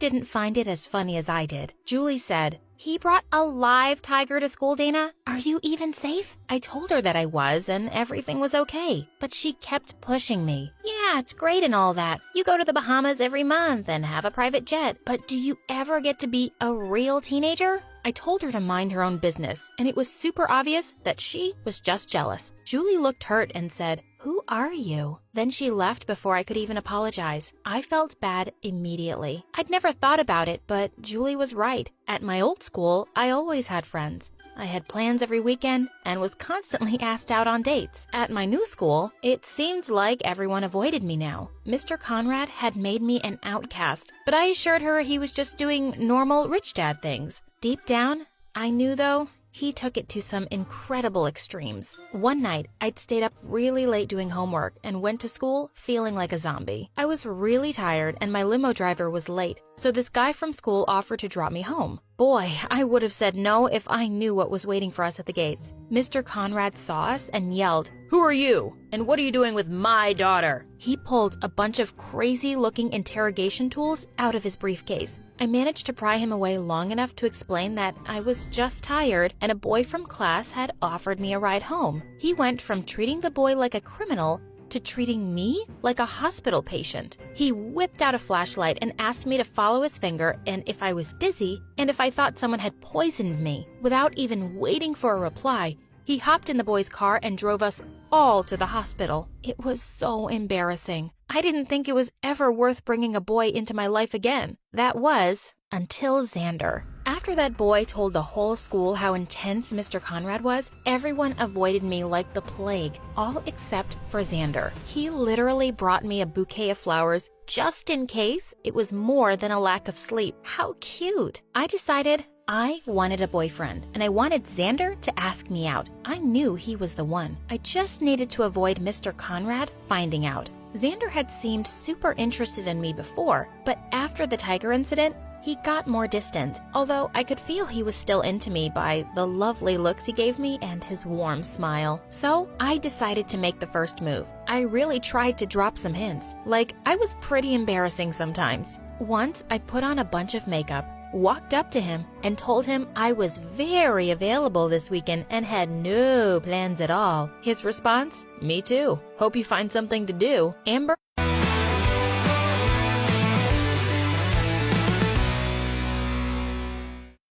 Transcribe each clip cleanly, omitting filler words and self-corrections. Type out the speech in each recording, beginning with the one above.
didn't find it as funny as I did. Julie said, "He brought a live tiger to school, Dana? Are you even safe?" I told her that I was and everything was okay, but she kept pushing me. "Yeah, it's great and all that. You go to the Bahamas every month and have a private jet, but do you ever get to be a real teenager?" I told her to mind her own business, and it was super obvious that she was just jealous. Julie looked hurt and said, "Who are you?" Then she left before I could even apologize. I felt bad immediately. I'd never thought about it, but Julie was right. At my old school, I always had friends. I had plans every weekend and was constantly asked out on dates. At my new school, it seemed like everyone avoided me now. Mr. Conrad had made me an outcast, but I assured her he was just doing normal rich dad things. Deep down, I knew though, he took it to some incredible extremes. One night, I'd stayed up really late doing homework and went to school feeling like a zombie. I was really tired and my limo driver was late, so this guy from school offered to drop me home. Boy, I would have said no if I knew what was waiting for us at the gates. Mr. Conrad saw us and yelled, "Who are you? And what are you doing with my daughter?" He pulled a bunch of crazy-looking interrogation tools out of his briefcase. I managed to pry him away long enough to explain that I was just tired and a boy from class had offered me a ride home. He went from treating the boy like a criminal to treating me like a hospital patient. He whipped out a flashlight and asked me to follow his finger and if I was dizzy and if I thought someone had poisoned me. Without even waiting for a reply, he hopped in the boy's car and drove us all to the hospital. It was so embarrassing. I didn't think it was ever worth bringing a boy into my life again. That was until Xander. After that boy told the whole school how intense Mr. Conrad was, everyone avoided me like the plague, all except for Xander. He literally brought me a bouquet of flowers just in case it was more than a lack of sleep. How cute! I decided I wanted a boyfriend, and I wanted Xander to ask me out. I knew he was the one. I just needed to avoid Mr. Conrad finding out. Xander had seemed super interested in me before, but after the tiger incident, he got more distant, although I could feel he was still into me by the lovely looks he gave me and his warm smile. So I decided to make the first move. I really tried to drop some hints, like I was pretty embarrassing sometimes. Once I put on a bunch of makeup, walked up to him, and told him I was very available this weekend and had no plans at all. His response? "Me too. Hope you find something to do, Amber."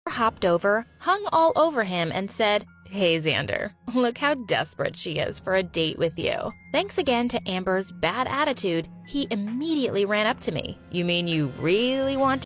Hopped over, hung all over him, and said, "Hey Xander, look how desperate she is for a date with you." Thanks again to Amber's bad attitude, he immediately ran up to me. "You mean you really want to